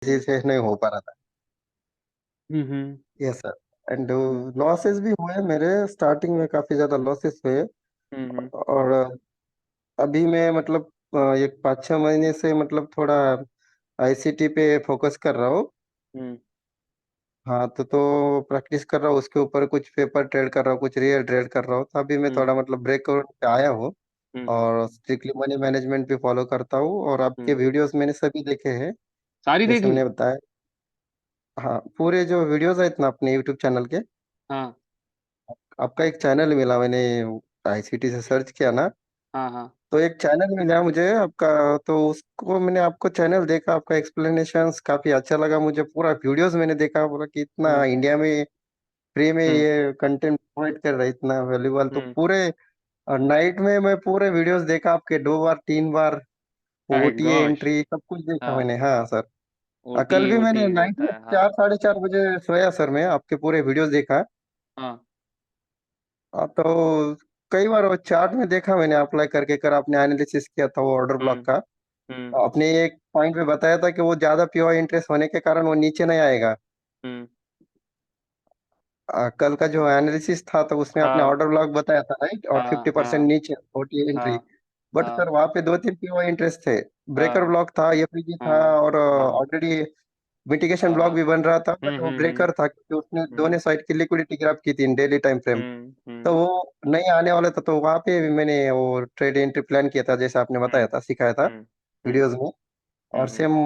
किसी से नहीं हो पा रहा था। Hmm. Yes sir. And hmm losses भी हुए मेरे, स्टार्टिंग में काफी ज्यादा लॉसेस हुए। हम्म और अभी मैं मतलब एक 5-6 महीने से मतलब थोड़ा आईसीटी पे फोकस कर रहा हूँ। हम्म हाँ, तो प्रैक्टिस कर रहा हूँ उसके ऊपर, कुछ पेपर ट्रेड कर रहा हूँ, कुछ रियल ट्रेड कर रहा हूँ, तो अभी मैं हम्म थोड़ा मतलब ब्रेक पे आया हूँ। हम्म और स्ट्रिक्टली मनी मैनेजमेंट भी फॉलो करता हूँ, और आपके हम्म। वीडियोस मैंने सभी देखे हैं, सारी जैसे देखी। मैंने बताया। हाँ, पूरे जो वीडियोस है इतना अपने यूट्यूब चैनल के। हाँ आपका एक चैनल मिला, मैंने आईसीटी से सर्च किया ना, हाँ हाँ। तो एक चैनल मिला मुझे आपका। तो उसको मैंने आपको चैनल देखा, आपका एक्सप्लेनेशंस काफी अच्छा लगा मुझे, पूरा वीडियोस मैंने देखा पूरा कि इतना हम्म इंडिया में फ्री में हम्म ये कंटेंट प्रोवाइड कर रहा है, इतना वैल्यूबल। तो हम्म। पूरे नाइट में मैं पूरे वीडियोस देखा आपके, 2 बार 3 बार। माय ओटीए गॉश। एंट्री सब कुछ देखा हाँ। मैंने, हाँ सर। कल ओटी भी मैंने ओटी नाइट रहता में है, हाँ। 4-4:30 बजे सोया सर, मैं आपके पूरे वीडियोस देखा। हाँ। तो कई बार वो चार्ट में देखा मैंने, अप्लाई करके कर आपने एनालिसिस किया था वो ऑर्डर ब्लॉक हम्म का। हम्म तो आपने एक पॉइंट पे बताया था कि वो ज्यादा प्योर इंटरेस्ट होने के कारण वो नीचे नहीं आएगा। हम्म। कल का जो एनालिसिस था तो उसमें आपने हाँ ऑर्डर ब्लॉक बताया था, राइट, और हाँ 50% हाँ नीचे ओटी एंट्री। हाँ बट सर हाँ वहां पे 2-3 प्योर इंटरेस्ट थे। ब्रेकर हाँ ब्लॉक था, एपीजी था, हाँ और हाँ ऑलरेडी मिटिगेशन हाँ ब्लॉक हाँ। भी बन रहा था, बट वो हम्म। ब्रेकर था क्योंकि उसने हम्म दोनों साइड की लिक्विडिटी ग्राफ की थी डेली टाइम फ्रेम। तो हम्म वो नहीं आने वाला था, तो वहां पे भी मैंने वो ट्रेड एंट्री प्लान किया था, जैसे आपने हम्म बताया था, सिखाया था हम्म हम्म वीडियोस में। और हम्म सेम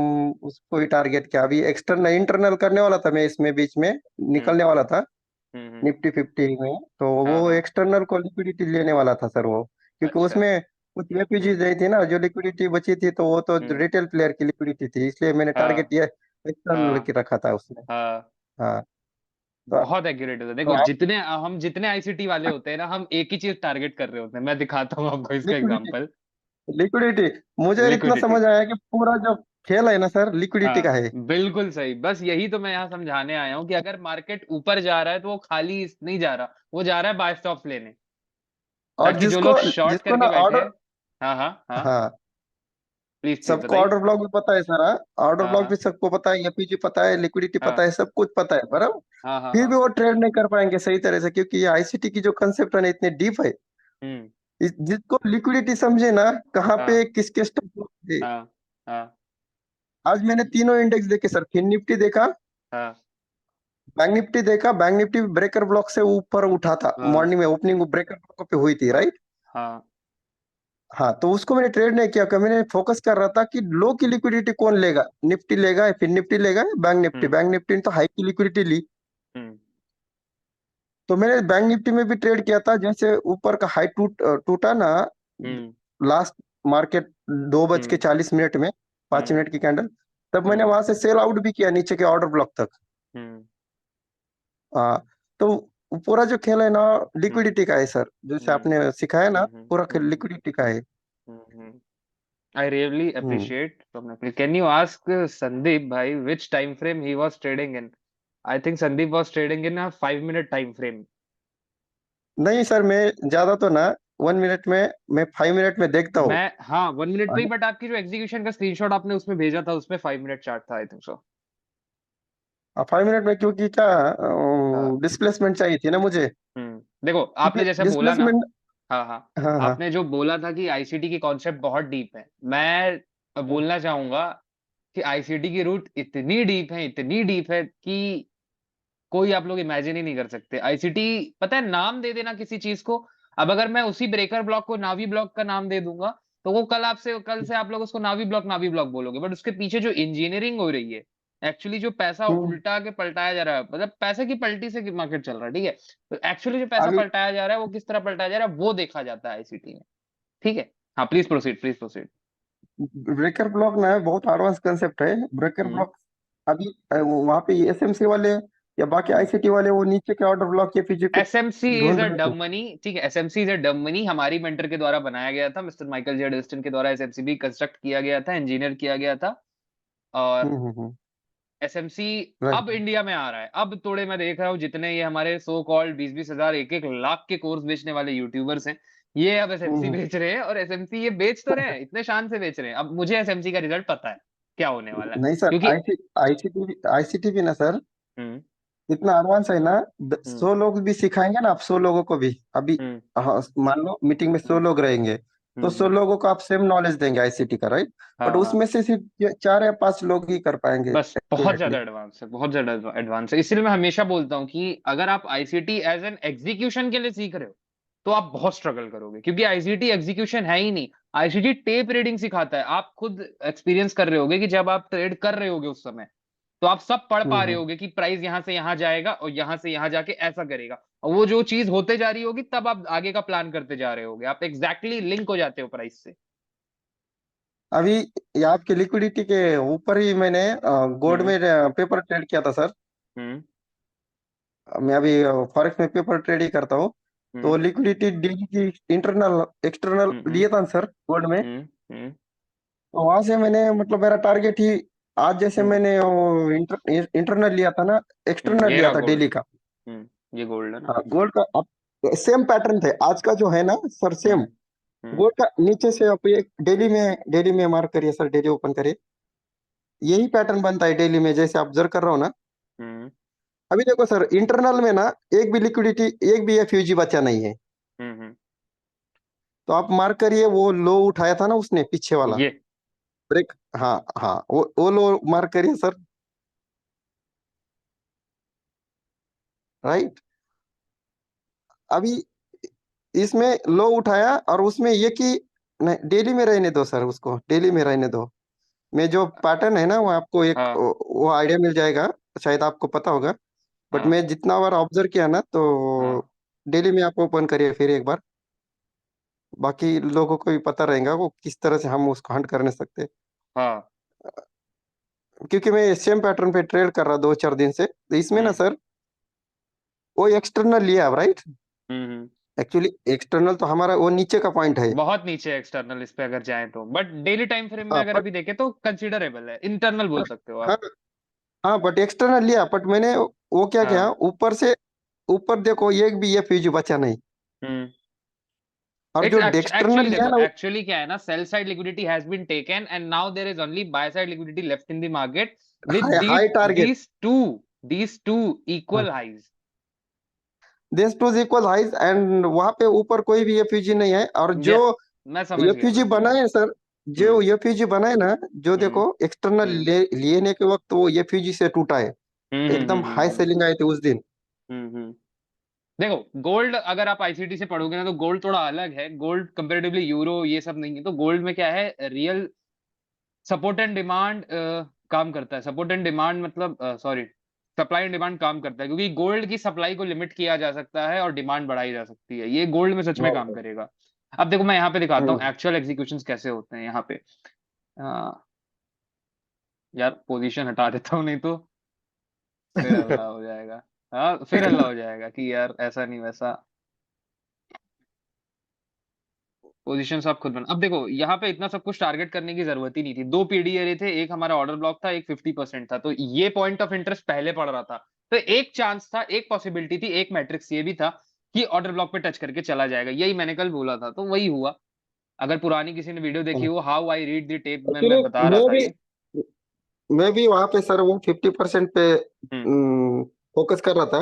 उसको ही टारगेट किया, अभी एक्सटर्नल इंटरनल करने वाला था मैं, इसमें बीच में हम्म निकलने वाला था हम्म। निफ्टी 50 में। तो हाँ वो हाँ। एक्सटर्नल को लिक्विडिटी लेने वाला था सर वो, क्योंकि अच्छा। उसमें कुछ एपीजी हम्म रही थी ना, जो लिक्विडिटी बची थी, तो वो तो हम्म। रिटेल प्लेयर की लिक्विडिटी थी, इसलिए मैंने टारगेट हाँ ये एक्सटर्नल की हाँ रखा था उसमें। हाँ। हाँ। तो, बहुत एक्यूरेट होता है। तो देखो, आप जितने हम जितने आईसीटी वाले होते हैं ना, हम एक ही चीज टारगेट कर रहे होते हैं। मैं दिखाता हूँ आपको इसका लिक्विडिटी एग्जांपल। लिक्विडिटी मुझे इतना लिक्विडिटी। समझ आया कि पूरा जो खेल है ना सर, लिक्विडिटी का हाँ, है। बिल्कुल सही। बस यही तो मैं यहाँ समझाने आया हूँ कि अगर मार्केट ऊपर जा रहा है तो वो खाली नहीं जा रहा, वो जा रहा है बाय स्टॉप्स लेने, और ताकि जो जिसको लोग शॉर्ट जिसको करके ना बैठे हैं। ऑर्डर, हाँ हाँ हाँ। हाँ, प्लीज प्लीज सबको बताइए। ऑर्डर ब्लॉक भी पता है सारा। ऑर्डर हाँ ब्लॉक भी हाँ सबको पता है, एपीजी पता है, लिक्विडिटी पता हाँ है, सब कुछ पता है, बराबर। हाँ हाँ फिर भी हाँ। वो ट्रेड नहीं कर पाएंगे सही तरह से, क्योंकि ये आईसीटी की जो कंसेप्ट है ना, इतने डीप है। हम्म। जिसको लिक्विडिटी समझे ना, कहाँ पे हाँ किसके स्टॉप है। हाँ हाँ आज मैंने तीनों इंडेक्स देखे सर, फिन निफ्टी देखा, हाँ बैंक निफ्टी देखा। बैंक निफ्टी ब्रेकर ब्लॉक से ऊपर उठा था, हाँ मॉर्निंग में ओपनिंग ब्रेकर ब्लॉक पे हुई थी, हाँ राइट। हाँ। हाँ, तो उसको मैंने ट्रेड नहीं किया, मैंने फोकस कर रहा था कि लो की लिक्विडिटी कौन लेगा, निफ्टी लेगा या फिर निफ्टी लेगा या बैंक निफ्टी। हम्म बैंक निफ्टी ने तो हाई की लिक्विडिटी ली, हम्म तो मैंने बैंक निफ्टी में भी ट्रेड किया था। जैसे ऊपर का हाई टूटा ना, हम्म लास्ट मार्केट 2:40 में, पांच हम्म मिनट की कैंडल, तब मैंने हम्म वहां से सेल आउट भी किया नीचे के ऑर्डर ब्लॉक तक। हम्म हाँ, तो पूरा जो खेल है ना, हम्म लिक्विडिटी का है सर, जैसे हम्म आपने सिखाया ना, पूरा खेल हम्म लिक्विडिटी का है। हम्म। I really hmm. appreciate from Nepal. Can you ask Sandeep bhai which time frame he was trading in? I think Sandeep was trading in a 5 minute time frame. नहीं सर, मैं ज्यादा तो ना, 1 मिनट में, मैं 5 minute में देखता हूँ। मैं, हाँ, 1 मिनट में ही, बट आपकी जो एग्जीक्यूशन का स्क्रीनशॉट आपने उसमें भेजा था उसमें 5 मिनट चार्ट था, आई थिंक सो। 5 मिनट में, क्योंकि क्या हाँ। डिस्प्लेसमेंट चाहिए थी ना मुझे, देखो, आपने क्योंकि जैसा बोला ना। डिस्प्लेसमेंट। हाँ हाँ। हाँ हाँ। आपने जो बोला था कि आईसीटी की कॉन्सेप्ट बहुत डीप है, मैं बोलना चाहूंगा कि आईसीटी की रूट इतनी डीप है कि कोई आप लोग इमेजिन ही नहीं कर सकते। आईसीटी, पता है, नाम दे देना किसी चीज को। अब अगर मैं उसी ब्रेकर ब्लॉक को नावी ब्लॉक का नाम दे दूंगा, तो वो कल से आप लोग उसको नावी ब्लॉक बोलोगे, बट उसके पीछे जो इंजीनियरिंग हो रही है, एक्चुअली जो पैसा हम्म। उल्टा के पलटाया जा रहा है, मतलब पैसे की पलटी से मार्केट चल रहा है, ठीक है। तो एक्चुअली जो पैसा अभी पलटाया जा रहा है वो किस तरह पलटाया जा रहा है वो देखा जाता है आईसीटी में। ठीक है। हाँ, please proceed, please proceed. Breaker block ना बहुत एडवांस कंसेप्ट है, ब्रेकर हम्म ब्लॉक। अभी वहां पे एसएमसी वाले या बाकी हम्म। आईसीटी वाले वो नीचे के ऑर्डर ब्लॉक के पीछे कुछ एसएमसी इज ढूंढ अ रहे थे। डम मनी। ठीक है, एसएमसी इज अ डम मनी हमारी मेंटर के द्वारा बनाया गया था, मिस्टर माइकल जेड हिस्टन के द्वारा एसएमसी भी कंस्ट्रक्ट किया गया था, इंजीनियर किया गया था। और हम्म। SMC right. अब इंडिया में आ रहा है। अब थोड़े मैं देख रहा हूँ जितने ये हमारे सो कॉल्ड 20-20 हजार 1-1 लाख के कोर्स बेचने वाले यूट्यूबर्स हैं, ये अब एसएमसी हम्म। बेच रहे हैं। और एसएमसी ये बेच तो रहे हैं, इतने शान से बेच रहे हैं, अब मुझे एसएमसी का रिजल्ट पता है। क्या होने वाला है, नहीं सर, क्योंकि आईसीटी आईसीटी भी ना सर हम्म इतना एडवांस है ना। हम्म 100 लोग भी सिखाएंगे ना आप, 100 लोगों को भी अभी। हम्म हाँ, मान लो मीटिंग में सौ हम्म लोग रहेंगे, तो सौ हम्म। लोगों को आप सेम नॉलेज देंगे आईसीटी का, राइट। बट हाँ हाँ, उसमें से सिर्फ 4 या 5 लोग ही कर पाएंगे बस बहुत एक्यूरेटली। ज्यादा एडवांस है, बहुत ज्यादा एडवांस है। इसलिए मैं हमेशा बोलता हूँ कि अगर आप आईसीटी एज एन एग्जीक्यूशन के लिए सीख रहे हो तो आप बहुत स्ट्रगल करोगे, क्योंकि आईसीटी एग्जीक्यूशन है ही नहीं। आईसीटी टेप रीडिंग सिखाता है। आप खुद एक्सपीरियंस कर रहे होगे कि जब आप ट्रेड कर रहे होगे उस समय, तो आप सब पढ़ पा रहे हम्म। होगे कि प्राइस यहां से यहां जाएगा और यहां से यहां जाके ऐसा करेगा, और वो जो चीज होते जा रही होगी तब आप आगे का प्लान करते जा रहे होगे, आप एग्जैक्टली लिंक हो जाते हो प्राइस से। अभी ये आपके लिक्विडिटी के ऊपर ही मैंने गोल्ड हम्म में पेपर ट्रेड किया था सर। हम्म मैं अभी फॉरेक्स में पेपर ट्रेड ही करता हूँ। तो हम्म लिक्विडिटी डेली की इंटरनल एक्सटर्नल हम्म लिए था सर गोल्ड में। हम्म हम्म तो वहां से मैंने मतलब मेरा टारगेट ही, आज जैसे हम्म मैंने वो इंटरनल लिया था ना, एक्सटर्नल ये लिया रहा था गोल्ड। डेली का। ये गोल्ड है ना। हाँ, गोल्ड का आप सेम पैटर्न थे आज का जो है ना सर, हम्म सेम। हम्म गोल्ड का नीचे से आप ये डेली में मार्क करिए सर, डेली ओपन करिए। यही पैटर्न बनता है डेली में, जैसे ऑब्जर्व कर रहा हूँ ना। हम्म अभी देखो सर, इंटरनल में ना एक भी लिक्विडिटी, एक भी एफयूजी बचा नहीं है। हम्म। तो आप मार्क करिए, वो लो उठाया था ना उसने पीछे वाला ये ब्रेक। हाँ हाँ, वो लो मार्क करिए सर, राइट। अभी इसमें लो उठाया और उसमें ये कि नहीं, डेली में रहने दो सर, उसको डेली में रहने दो। मैं जो पैटर्न है ना वो आपको एक हाँ वो आइडिया मिल जाएगा, शायद आपको पता होगा। बट हाँ मैं जितना बार ऑब्जर्व किया ना, तो हाँ डेली में आप ओपन करिए फिर एक बार। बाकी लोगों को भी पता रहेगा वो किस तरह से हम उसको हंट कर नहीं सकते। हाँ। क्योंकि मैं सेम पैटर्न पे ट्रेड कर रहा 2-4 दिन से, तो इसमें ना हम्म सर वो एक्सटर्नल लिया, राइट। हम्म। एक्चुअली एक्सटर्नल तो हमारा वो नीचे का पॉइंट है। बहुत नीचे एक्सटर्नल इस पे अगर जाए तो, बट डेली टाइम फ्रेम में हाँ अगर बट अभी देखें तो कंसीडरेबल है, इंटरनल बोल सकते हो हाँ आप। हाँ, बट एक्सटर्नल लिया, बट मैंने वो क्या किया, हाँ। ऊपर से ऊपर देखो एक भी ये फ्यूज बचा नहीं। हम्म। और इट्स जो एक्सटर्नल एक्चुअली लिया देखो, ना एक्चुअली क्या है ना, sell side liquidity has been taken and now there is only buy side liquidity left in the market with high high target. these two these two equal highs. This two equal highs and वहां पे ऊपर कोई भी एफयूजी नहीं है। और जो yes, मैं समझ गया, एफयूजी मैं समझ बनाए गया। सर, जो हम्म एफयूजी बनाए ना, जो हम्म देखो एक्सटर्नल हम्म लेने के वक्त वो एफयूजी से टूटा है। एकदम हाई हम्म। सेलिंग आए थे उस दिन। हम्म। देखो गोल्ड, अगर आप आईसीटी से पढ़ोगे ना तो गोल्ड थोड़ा अलग है। गोल्ड कंपेरेटिवली यूरो ये सब नहीं है। तो गोल्ड में क्या है, रियल सपोर्ट एंड डिमांड काम करता है। सपोर्ट एंड डिमांड मतलब सॉरी, सप्लाई एंड डिमांड काम करता है, क्योंकि गोल्ड की सप्लाई को लिमिट किया जा सकता है और डिमांड बढ़ाई जा सकती है। ये गोल्ड में सच में काम हाँ, करेगा। अब देखो मैं यहाँ पे दिखाता हूँ हम्म, एक्चुअल एग्जीक्यूशंस कैसे होते हैं यहाँ पे। अ, यार पोजीशन हटा देता हूँ, नहीं तो फिर हल्ला हो जाएगा। हाँ, फिर हल्ला हो जाएगा कि यार ऐसा नहीं वैसा। पोजीशंस आप खुद बना। अब देखो यहाँ पे इतना सब कुछ टारगेट करने की जरूरत ही नहीं थी। दो पीडी एरे थे, एक हमारा ऑर्डर ब्लॉक था, एक 50% था, तो ये पॉइंट ऑफ इंटरेस्ट पहले पड़ रहा था। तो एक चांस था, एक पॉसिबिलिटी थी, एक मैट्रिक्स ये भी था कि ऑर्डर ब्लॉक पे टच करके चला जाएगा। यही मैंने कल बोला था, तो वही हुआ। अगर पुरानी किसी ने वीडियो देखी हो, how I read the tape में एक्चुअली मैं बता रहा मैं था भी ये। मैं भी वहां पे सर वो 50% पे हम्म फोकस कर रहा था।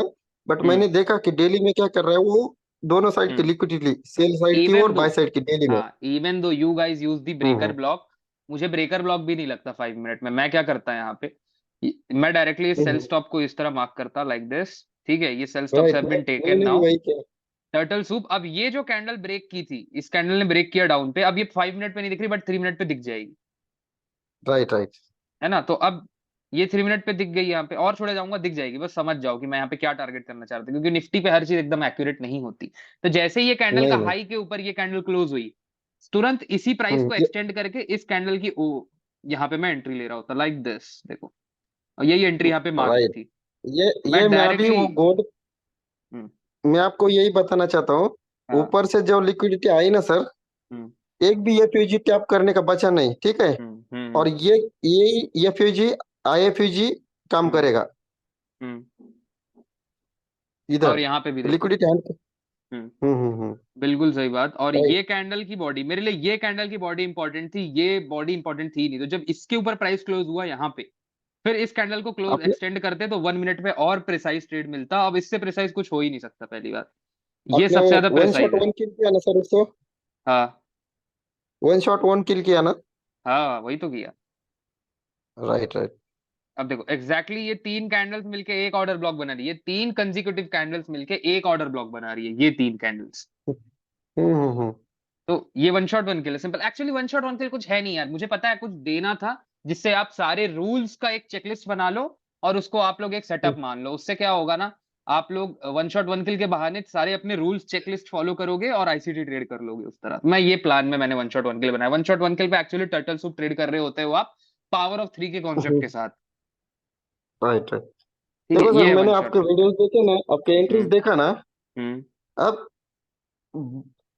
बट हम्म मैंने देखा कि डेली में क्या कर रहा है वो, दोनों साइड की हम्म। लिक्विडिटी, सेल साइड की इवन और दो, बाय साइड की डेली में। हाँ, even though you guys use the breaker hmm block, मुझे ब्रेकर ब्लॉक भी नहीं लगता 5 मिनट में। मैं क्या करता है यहाँ पे, मैं डायरेक्टली इस सेल हम्म। स्टॉप को इस तरह मार्क करता लाइक दिस। ठीक है, ये sell stops right, have been taken मैंने भी नाउ। वही किया। Turtle soup. अब ये जो कैंडल ब्रेक की थी, इस कैंडल ने ब्रेक किया डाउन पे। अब ये 5 मिनट पे नहीं दिख रही, बट 3 मिनट पे दिख जाएगी, राइट राइट। है ना। तो अब ये 3 मिनट पे दिख गई यहाँ पे, और छोड़े जाऊंगा दिख जाएगी। बस समझ जाओ कि मैं यहाँ पे क्या टारगेट करना चाह रहा था, क्योंकि निफ्टी पे हर चीज एकदम एक्यूरेट नहीं होती। तो जैसे ही ये कैंडल नहीं का नहीं। हाई के ऊपर ये कैंडल क्लोज हुई, तुरंत इसी प्राइस को ये एक्सटेंड करके इस कैंडल की ओ यहाँ पे मैं एंट्री ले रहा होता लाइक दिस, देखो। और यही एंट्री यहाँ पे मार्क राइट। थी। ये मैं मैं अभी डायरेक्टली वो गोल्ड, मैं आपको यही बताना चाहता हूँ। हाँ ऊपर से जो लिक्विडिटी आई ना सर, हम्म एक भी एफयूजी टैप करने का बचा नहीं, ठीक है। और हम्म ये एफयूजी आईएफयूजी काम हम्म करेगा हम्म। और इधर। यहाँ पे भी देखो। लिक्विडिटी हम्म, बिल्कुल सही बात। और राइट। ये कैंडल की बॉडी, मेरे लिए ये कैंडल की बॉडी इंपॉर्टेंट थी, ये बॉडी इंपॉर्टेंट थी नहीं। तो जब इसके ऊपर प्राइस क्लोज हुआ यहाँ पे, फिर इस कैंडल को क्लोज आपने एक्सटेंड करते तो 1 मिनट पे और प्रिसाइज ट्रेड मिलता। अब इससे प्रिसाइज कुछ हो ही नहीं सकता, पहली बात। ये आपने सबसे ज्यादा वन प्रिसाइज शॉट है। वन किल किया ना सर उसको? हाँ। वन शॉट वन किल किया ना? हाँ, वही तो किया। Right right. अब देखो एग्जैक्टली ये 3 कैंडल्स मिलके एक ऑर्डर ब्लॉक बना रही है, 3 कंजिक्यूटिव कैंडल्स मिलके एक ऑर्डर ब्लॉक बना रही है, ये 3 कैंडल्स। हम्म। तो ये वन शॉट वन किल है, simple. Actually one shot one kill कुछ है नहीं यार, मुझे पता है कुछ देना था जिससे आप सारे रूल्स का एक चेकलिस्ट बना लो और उसको आप लोग एक सेटअप मान लो। उससे क्या होगा ना, आप लोग वन शॉट वन किल के बहाने सारे अपने रूल्स चेकलिस्ट फॉलो करोगे और आईसीटी ट्रेड कर लोगे उस तरह। मैं ये प्लान में मैंने वन शॉट वन किल बनाया। वन शॉट वन किल पे एक्चुअली टर्टल सूप ट्रेड कर रहे होते हो आप, पावर ऑफ 3 के कॉन्सेप्ट के साथ। Right right. ठीक है, देखो सर, ये है मैंने वन शॉट आपके वन किल। वीडियोस देखे ना, आपके एंट्रीज हम्म। देखा ना। हम्म। अब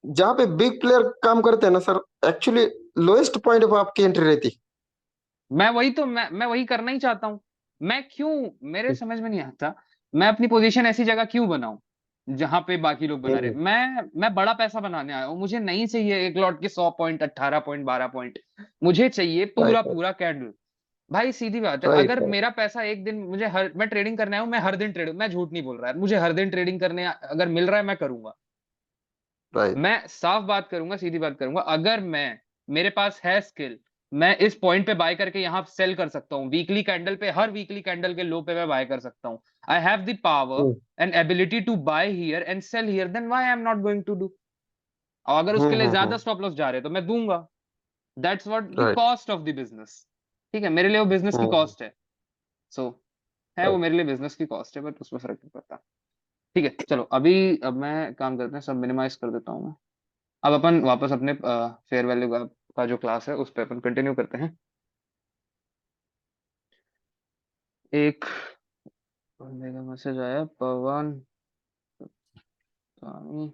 जहाँ पे बिग प्लेयर काम करते हैं ना सर, एक्चुअली लोएस्ट पॉइंट पे आपकी एंट्री रहती। मैं वही तो मैं वही करना ही चाहता हूँ। मैं क्यों, मेरे समझ में नहीं आता, मैं अपनी पोजीशन ऐसी जगह क्यों बनाऊं जहां पे बाकी लोग बना रहे। हम्म। मैं बड़ा पैसा बनाने आया हूँ, मुझे नहीं चाहिए एक लॉट के 100 पॉइंट, 18 पॉइंट, 12 पॉइंट। मुझे चाहिए पूरा राइट राइट। पूरा कैंडल। भाई सीधी बात है, राइट अगर राइट। मेरा पैसा एक दिन मुझे हर, मैं ट्रेडिंग करने आया हूँ, मैं हर दिन ट्रेड, मैं झूठ नहीं बोल रहा है, मुझे हर दिन ट्रेडिंग करने अगर मिल रहा है मैं करूंगा। राइट। मैं साफ बात करूंगा, सीधी बात करूंगा, अगर मैं, मेरे पास है स्किल, मैं इस पॉइंट पे बाय करके यहां सेल कर सकता हूँ। वीकली कैंडल पे, हर वीकली कैंडल के लो पे मैं बाय कर सकता हूँ। I have the power and ability to buy here and sell here, then why I am not going to do. और अगर उसके लिए ज्यादा हम्म। स्टॉप लॉस जा रहे हैं तो मैं दूंगा। That's what the right. Cost of the business. ठीक है, मेरे लिए वो बिजनेस की हम्म। कॉस्ट है। सो है, वो राइट। मेरे लिए बिजनेस की कॉस्ट है, बट उसमें फर्क नहीं पड़ता। ठीक है, चलो अभी, अब मैं काम करते हैं, सब मिनिमाइज कर देता हूँ मैं। अब अपन वापस अपने फेयर वैल्यू का जो क्लास है उस पर अपन कंटिन्यू करते हैं। एक बंदे का मैसेज आया, पवन स्वामी।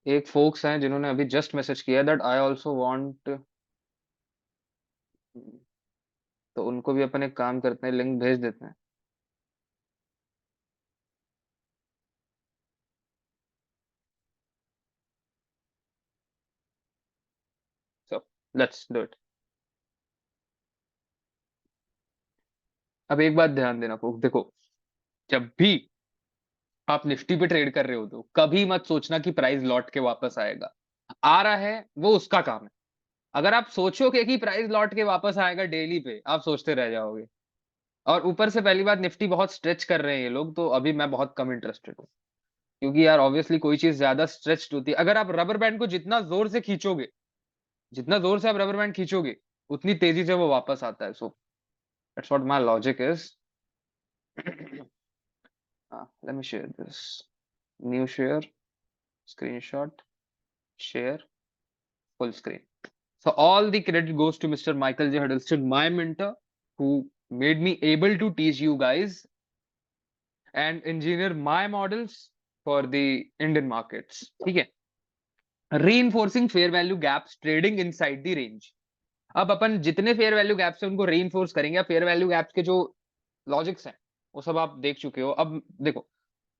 एक फोक्स हैं जिन्होंने अभी जस्ट मैसेज किया दैट आई आल्सो वांट, तो उनको भी अपन एक काम करते हैं, लिंक भेज देते हैं। So let's do it. अब एक बात ध्यान देना फोक्स, देखो, जब भी आप निफ्टी पे ट्रेड कर रहे हो तो कभी मत सोचना कि प्राइस लौट के वापस आएगा। आ रहा है वो उसका काम है। अगर आप सोचोगे कि प्राइस लौट के वापस आएगा डेली पे, आप सोचते रह जाओगे। और ऊपर से पहली बात, निफ्टी बहुत स्ट्रेच कर रहे हैं ये लोग, तो अभी मैं बहुत कम इंटरेस्टेड हूँ। क्योंकि यार ऑब्वियसली कोई चीज ज्यादा स्ट्रेच्ड होती है, अगर आप रबर बैंड को जितना जोर से खींचोगे, जितना जोर से आप रबर बैंड खींचोगे, उतनी तेजी से वो वापस आता है। So that's what my logic is. Let me share this, new share, screenshot, share, full screen. So all the credit goes to Mr. Michael J. Huddleston, my mentor, who made me able to teach you guys and engineer my models for the Indian markets. ठीक है, reinforcing fair value gaps, trading inside the range. अब अपन जितने fair value gaps है उनको reinforce करेंगे। Fair value gaps के जो logics हैं वो सब आप देख चुके हो। अब देखो,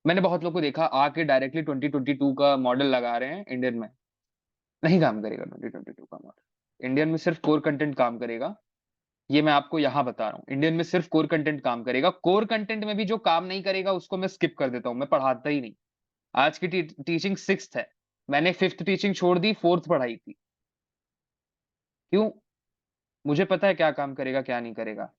मैंने बहुत लोग को देखा आके डायरेक्टली 2022 का मॉडल लगा रहे हैं इंडियन में। नहीं काम करेगा 2022 का मॉडल, इंडियन में सिर्फ कोर कंटेंट काम करेगा। ये मैं आपको यहां बता रहा हूँ, इंडियन में सिर्फ कोर कंटेंट काम करेगा। कोर कंटेंट में भी जो काम नहीं करेगा उसको मैं स्किप कर देता हूँ, मैं पढ़ाता ही नहीं। आज की टीचिंग सिक्स्थ है, मैंने फिफ्थ टीचिंग छोड़ दी, फोर्थ पढ़ाई थी। क्यों? मुझे पता है क्या काम करेगा क्या नहीं करेगा।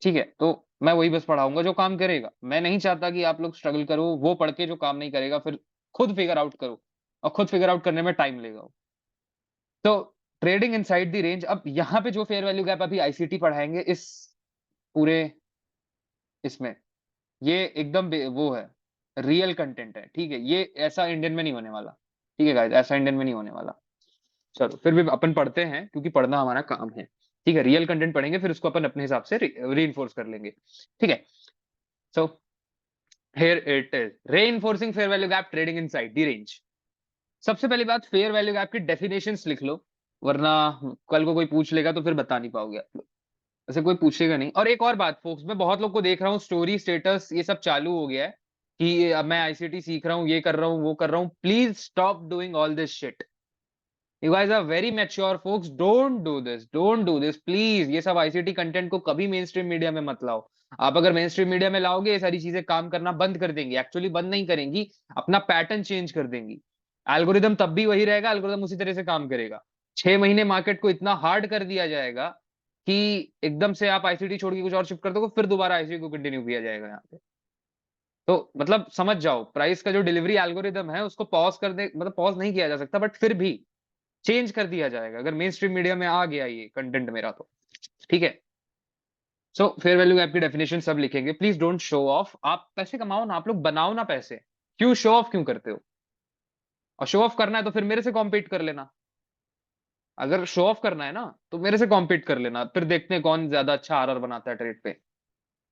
ठीक है, तो मैं वही बस पढ़ाऊंगा जो काम करेगा। मैं नहीं चाहता कि आप लोग स्ट्रगल करो वो पढ़ के जो काम नहीं करेगा, फिर खुद फिगर आउट करो, और खुद फिगर आउट करने में टाइम लेगा। तो ट्रेडिंग इनसाइड द रेंज, अब यहाँ पे जो फेयर वैल्यू गैप अभी आईसीटी पढ़ाएंगे इस पूरे इसमें, ये एकदम वो है, रियल कंटेंट है। ठीक है, ये ऐसा इंडियन में नहीं होने वाला। ठीक है गाइस, ऐसा इंडियन में नहीं होने वाला। चलो फिर भी अपन पढ़ते हैं क्योंकि पढ़ना हमारा काम है। ठीक है, रियल कंटेंट पढ़ेंगे, फिर उसको अपन अपने हिसाब से रीइंफोर्स कर लेंगे। ठीक है, so here it is, reinforcing fair value gap, trading inside the range. सबसे पहली बात, फेयर वैल्यू गैप की डेफिनेशंस लिख लो, वरना कल को कोई पूछ लेगा तो फिर बता नहीं पाओगे आप लोग। ऐसे कोई पूछेगा नहीं। और एक और बात फोक्स, मैं बहुत लोग को देख रहा हूँ स्टोरी स्टेटस ये सब चालू हो गया है, कि अब मैं आईसीटी सीख रहा हूँ, ये कर रहा हूँ, वो कर रहा हूँ। Please stop doing all this shit. You guys are very mature folks, don't do this, don't do this please. ये सब आईसीटी कंटेंट को कभी मेन स्ट्रीम मीडिया में मत लाओ। आप अगर मेन स्ट्रीम मीडिया में लाओगे, ये सारी चीजें काम करना बंद कर देंगी। एक्चुअली बंद नहीं करेंगी, अपना पैटर्न चेंज कर देंगी। एल्गोरिदम तब भी वही रहेगा, एल्गोरिदम उसी तरह से काम करेगा। 6 महीने मार्केट को इतना हार्ड कर दिया जाएगा कि एकदम से आप आईसीटी छोड़ के कुछ और शिफ्ट कर दोगे, फिर दोबारा आईसीटी को कंटिन्यू किया जाएगा यहाँ पे। तो मतलब समझ जाओ, प्राइस का जो डिलीवरी एल्गोरिदम है उसको पॉज कर दे, मतलब पॉज नहीं किया जा सकता, बट फिर भी चेंज कर दिया जाएगा अगर मेन स्ट्रीम मीडिया में आ गया ये कंटेंट मेरा तो। ठीक है। सो फेयर वैल्यू गैप की डेफिनेशन सब लिखेंगे। Please don't show off. आप पैसे कमाओ ना, आप लोग बनाओ ना पैसे। क्यों शो ऑफ क्यों करते हो? और शो ऑफ करना है तो फिर मेरे से कॉम्पीट कर लेना। अगर शो ऑफ करना है ना तो मेरे से कॉम्पीट कर लेना, फिर देखते हैं कौन ज्यादा अच्छा आरआर बनाता है ट्रेड पे,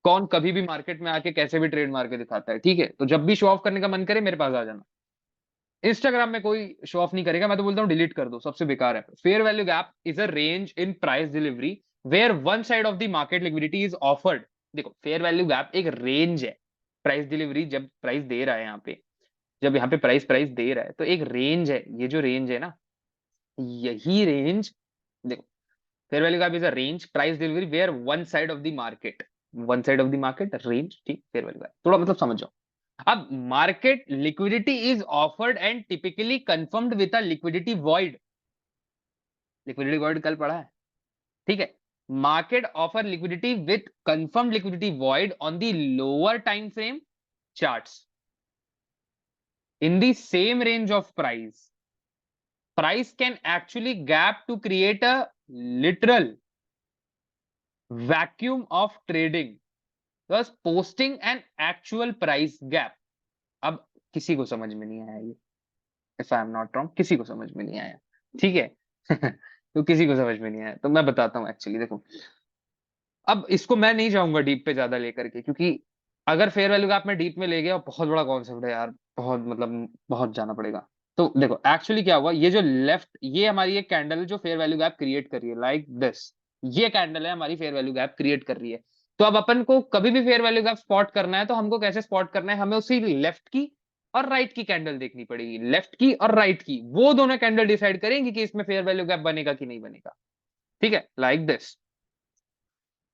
कौन कभी भी मार्केट में आके कैसे भी ट्रेड मार के दिखाता है। ठीक है, तो जब भी शो ऑफ करने का मन करे मेरे पास आ जाना। इंस्टाग्राम में कोई शो ऑफ नहीं करेगा, मैं तो बोलता हूँ डिलीट कर दो, सबसे बेकार है। Fair value gap is a range in price delivery where one side of the market liquidity is offered. देखो, फेयर वैल्यू गैप एक रेंज है। प्राइस डिलीवरी जब प्राइस दे रहा है यहाँ पे, जब यहाँ पे प्राइस प्राइस दे रहा है तो एक रेंज है। ये जो रेंज है ना, यही रेंज, देखो, fair value gap is a range price delivery where one side of the market, one side of the market range. ठीक, फेयर वैल्यू गैप थोड़ा मतलब समझ जाओ। अब market liquidity is offered and typically confirmed with a liquidity void. Liquidity void कल पढ़ा है। ठीक है। Market offer liquidity with confirmed liquidity void on the lower time frame charts in the same range of price can actually gap to create a literal vacuum of trading, thus posting an actual price gap. अब किसी को समझ में नहीं आया ये, if I am not wrong, किसी को समझ में नहीं आया। ठीक है। तो किसी को समझ में नहीं आया तो मैं बताता हूँ। एक्चुअली देखो, अब इसको मैं नहीं जाऊंगा डीप पे ज्यादा लेकर के, क्योंकि अगर फेयर वैल्यू का आप में डीप में ले गया, बहुत बड़ा कॉन्सेप्ट है यार, बहुत मतलब बहुत जाना पड़ेगा। तो देखो एक्चुअली क्या हुआ, ये जो लेफ्ट, ये हमारी एक कैंडल है जो फेयर वैल्यू गैप क्रिएट कर रही है, लाइक दिस। ये कैंडल है हमारी फेयर वैल्यू गैप क्रिएट कर रही है। तो अब अपन को कभी भी फेयर वैल्यू गैप स्पॉट करना है तो हमको कैसे स्पॉट करना है, हमें उसी लेफ्ट की और राइट की कैंडल देखनी पड़ेगी। लेफ्ट की और राइट की, वो दोनों कैंडल डिसाइड करेंगी कि इसमें फेयर वैल्यू गैप बनेगा कि नहीं बनेगा। ठीक है, लाइक दिस।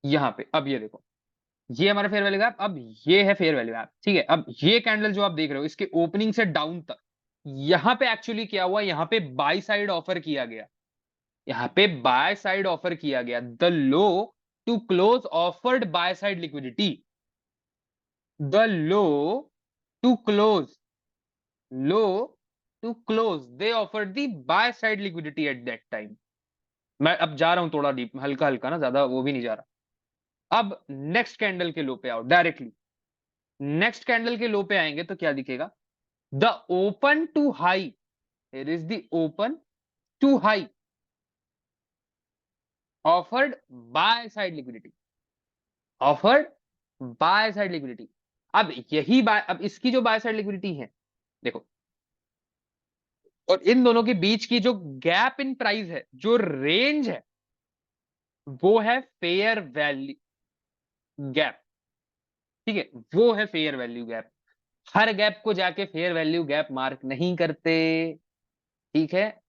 यहाँ पे अब ये देखो, ये हमारा फेयर वैल्यू गैप, अब ये है फेयर वैल्यू गैप। ठीक है, अब ये कैंडल जो आप देख रहे हो, इसके ओपनिंग से डाउन तक, यहां पे एक्चुअली क्या हुआ, यहां पे बाय साइड ऑफर किया गया। यहां पे बाय साइड ऑफर किया गया। The low to close offered buy side liquidity, the low to close, low to close they offered the buy side liquidity at that time. मैं अब जा रहा हूं थोड़ा डीप, हल्का हल्का ना, ज्यादा वो भी नहीं जा रहा। अब नेक्स्ट कैंडल के लो पे आओ डायरेक्टली। नेक्स्ट कैंडल के लो पे आएंगे तो क्या दिखेगा, the open to high, here is the open to high offered buy side liquidity, offered buy side liquidity. अब यही बाय, अब इसकी जो बाय साइड लिक्विडिटी है देखो, और इन दोनों के बीच की जो गैप इन प्राइस है, जो रेंज है, वो है फेयर वैल्यू गैप। ठीक है, वो है फेयर वैल्यू गैप। हर गैप को जाके फेयर वैल्यू गैप मार्क नहीं करते। ठीक है,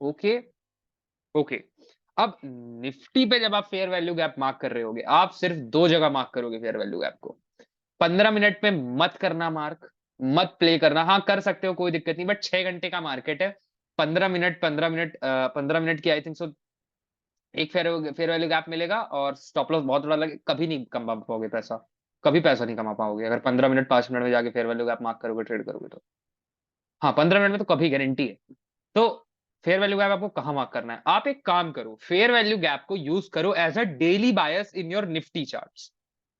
ओके ओके। अब निफ्टी पे जब आप फेयर वैल्यू गैप मार्क कर रहे होगे, आप सिर्फ दो जगह मार्क करोगे फेयर वैल्यू गैप को। 15 मिनट में मत करना मार्क, मत प्ले करना। हाँ कर सकते हो, कोई दिक्कत नहीं, बट 6 घंटे का मार्केट है। 15 मिनट, 15 मिनट, 15 मिनट की आई थिंक सो एक फेयर फेयर वैल्यू गैप मिलेगा, और स्टॉप लॉस बहुत बड़ा लगे, कभी नहीं कमा पाओगे पैसा। कभी पैसा नहीं कमा पाओगे अगर 15 मिनट 5 मिनट में जाके फेयर वैल्यू गैप मार्क करोगे, ट्रेड करोगे तो। हाँ 15 मिनट में तो कभी गारंटी है। तो फेयर वैल्यू गैप आपको कहां मार्क करना है, आप एक काम करो, फेयर वैल्यू गैप को यूज करो as a daily bias in your Nifty charts,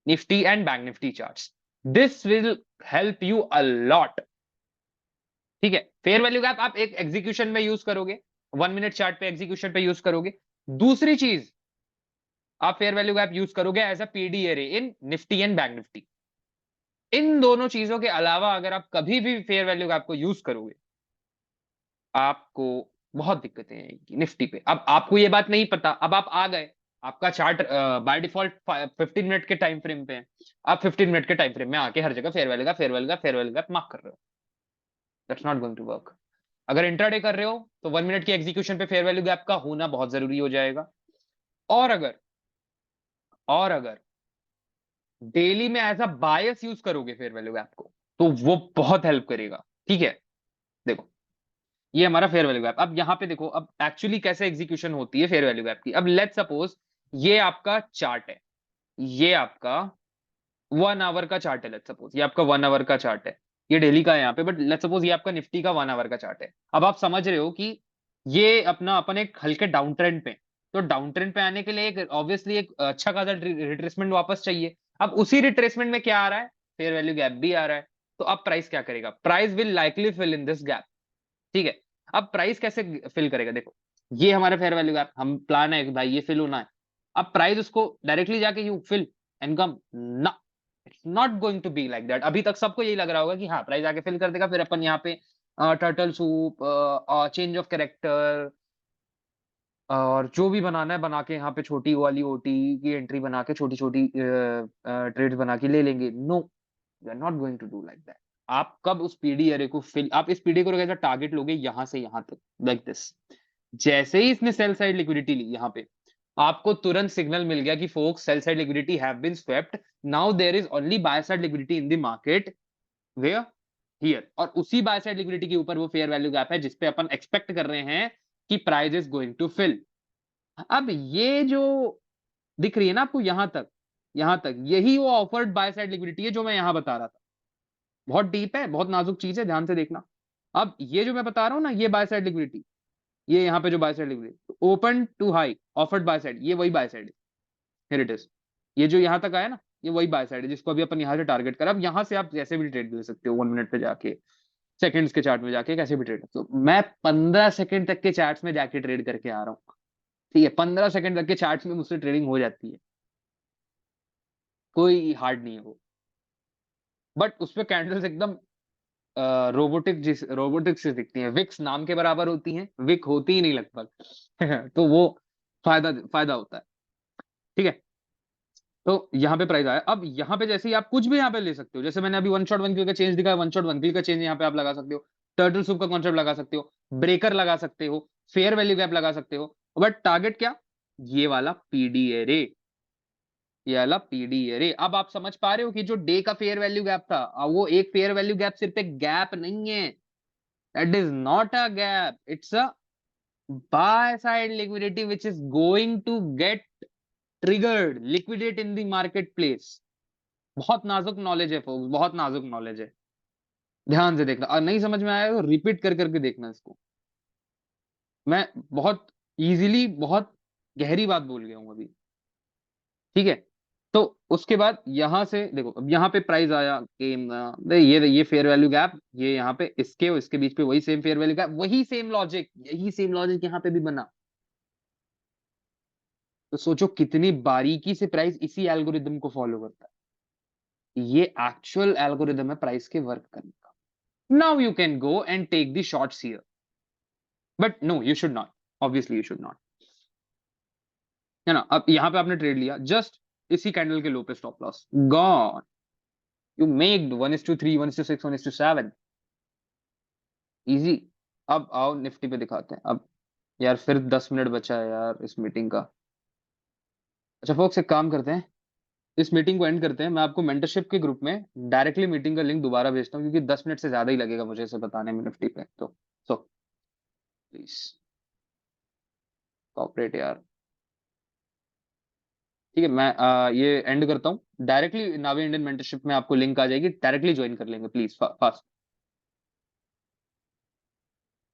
Nifty and bank Nifty charts. This will help you a lot. ठीक है, फेयर वैल्यू गैप आप एक एग्जीक्यूशन में यूज करोगे, 1 मिनट चार्ट पे एग्जीक्यूशन पे यूज करोगे। दूसरी चीज, आप फेयर वैल्यू गैप यूज करोगे as a PD array in Nifty and bank Nifty. इन दोनों चीजों के अलावा अगर आप कभी भी फेयर वैल्यू गैप को यूज करोगे, आपको बहुत दिक्कतें आएंगी निफ्टी पे। अब आपको ये बात नहीं पता, अब आप आ गए, आपका चार्ट बाय डिफॉल्ट 15 मिनट के टाइम फ्रेम पे है, आप 15 मिनट के टाइम फ्रेम में आके हर जगह फेयर वैल्यू गैप मार्क कर रहे हो, that's not going to work. अगर इंट्राडे कर रहे हो तो 1 मिनट की एग्जीक्यूशन पे फेयर वैल्यू गैप का होना बहुत जरूरी हो जाएगा। और अगर डेली में एज अ बायस यूज करोगे फेयर वैल्यू गैप को, तो वो बहुत हेल्प करेगा। ठीक है, देखो ये हमारा फेयर वैल्यू गैप। अब यहाँ पे देखो अब एक्चुअली कैसे एग्जीक्यूशन होती है फेयर वैल्यू गैप की। अब लेट्स सपोज ये आपका चार्ट है, ये आपका 1 आवर का चार्ट है। लेट्स सपोज ये आपका 1 आवर का चार्ट है, ये डेली का है यहाँ पे, बट लेट्स सपोज ये आपका निफ्टी का 1 आवर का चार्ट है। अब आप समझ रहे हो कि ये अपना अपन एक हल्के डाउन ट्रेंड पे, तो डाउन ट्रेंड पे आने के लिए एक ऑब्वियसली एक अच्छा खासा रिट्रेसमेंट वापस चाहिए। अब उसी रिट्रेसमेंट में क्या आ रहा है, फेयर वैल्यू गैप भी आ रहा है। तो अब प्राइस क्या करेगा, price will likely fill in this gap. ठीक है, अब प्राइस कैसे फिल करेगा, देखो ये हमारा फेयर वैल्यू गैप, हम प्लान है कि भाई ये फिल होना है। अब प्राइस उसको डायरेक्टली जाके यू फिल एंड कम ना, it's not going to be like that. अभी तक सबको यही लग रहा होगा कि हाँ प्राइस आके फिल कर देगा, फिर अपन यहाँ पे turtle soup, change of character और जो भी बनाना है बना के यहाँ पे छोटी वाली ओटी की एंट्री बना के छोटी छोटी ट्रेड्स बना के ले लेंगे। No, you are not going to do like that. आप कब उस पीडी एरे को फिल, आप इस पीडी को कैसा टारगेट लोगे यहां से यहां तक, लाइक दिस। जैसे ही इसने सेल साइड लिक्विडिटी ली यहाँ पे, आपको तुरंत सिग्नल मिल गया कि folks sell side liquidity have been swept, now there is only buy side liquidity in the market, where, here. और उसी बाय साइड लिक्विडिटी के ऊपर वो फेयर वैल्यू गैप है जिसपे अपन एक्सपेक्ट कर रहे हैं कि price is going to fill. अब ये जो दिख रही है ना आपको यहां तक यही वो ऑफर्ड बाय साइड लिक्विडिटी है जो मैं यहां बता रहा था। बहुत डीप है, बहुत नाजुक चीज है, ध्यान से देखना। अब ये जो मैं बता रहा हूं ना, ये बाय साइड लिक्विडिटी, ये यहाँ पे जो buy side liquidity open to high offered buy side, ये वही बाय साइड है, हियर इट इज। ये जो यहाँ तक आया ना, ये वही बाय साइड है जिसको अभी अपन यहाँ से टारगेट कर। अब यहाँ से आप जैसे भी ट्रेड ले सकते हो, 1 मिनट पे जाके, सेकंड्स के चार्ट में जाके, कैसे भी ट्रेड। तो मैं 15 सेकंड तक के चार्ट्स में जाके ट्रेड करके आ रहा हूँ। ठीक है, 15 सेकंड तक के चार्ट्स में मुझसे ट्रेडिंग हो जाती है, कोई हार्ड नहीं है वो। बट उसपे कैंडल्स एकदम रोबोटिक से दिखती हैं, विक्स नाम के बराबर होती हैं, विक होती ही नहीं लगभग तो वो फायदा फायदा होता है। ठीक है, तो यहाँ पे प्राइस आया। अब यहाँ पे जैसे ही आप कुछ भी यहाँ पे ले सकते हो, जैसे मैंने अभी वन शॉट वन किल का चेंज दिखाया, वन शॉट वन किल का चेंज यहाँ पे आप लगा सकते हो, टर्टल सूप का कॉन्सेप्ट लगा सकते हो, ब्रेकर लगा सकते हो, फेयर वैल्यू गैप लगा सकते हो। बट टारगेट क्या, ये वाला पीडीए रे, ये वाला पीडीए रे। अब आप समझ पा रहे हो कि जो डे का फेयर वैल्यू गैप था, वो एक फेयर वैल्यू गैप सिर्फ एक गैप नहीं है, that is not a gap, it's a buy side liquidity which is going to get triggered, liquidate in the marketplace। बहुत नाजुक नॉलेज है फोक्स, बहुत नाजुक नॉलेज है, ध्यान से देखना। और नहीं समझ में आया तो रिपीट कर करके देखना इसको। मैं बहुत इजीली बहुत गहरी बात बोल गया हूं अभी। ठीक है, तो उसके बाद यहां से देखो, अब यहाँ पे प्राइस आया कि ये फेयर वैल्यू गैप, ये यहाँ पे इसके और इसके बीच पे वही सेम फेयर वैल्यू गैप, वही सेम लॉजिक, यही सेम लॉजिक यहाँ पे भी बना। तो सोचो कितनी बारीकी से प्राइस इसी एल्गोरिदम को फॉलो करता है। ये एक्चुअल एल्गोरिदम है प्राइस के वर्क करने का। Now you can go and take the shorts here, but no you should not, obviously you should not, है ना। अब यहां पे आपने ट्रेड लिया, जस्ट इसी कैंडल के लो पे stop loss gone, you make 1:3, 1:6, 1:7, easy. अब आओ निफ्टी पे दिखाते हैं। अब यार फिर 10 मिनट बचा है यार इस मीटिंग का। अच्छा फोक्स, एक काम करते हैं, इस मीटिंग को एंड करते हैं। मैं आपको मेंटरशिप के ग्रुप में डायरेक्टली मीटिंग का लिंक दोबारा भेजता हूँ, क्योंकि 10 मिनट से ज्यादा ही लगेगा मुझे इसे बताने में निफ्टी पे। तो सो प्लीज कॉपरेट यार। ठीक है, मैं ये एंड करता हूँ। डायरेक्टली नावी इंडियन मेंटरशिप में आपको लिंक आ जाएगी, डायरेक्टली ज्वाइन कर लेंगे प्लीज फास्ट।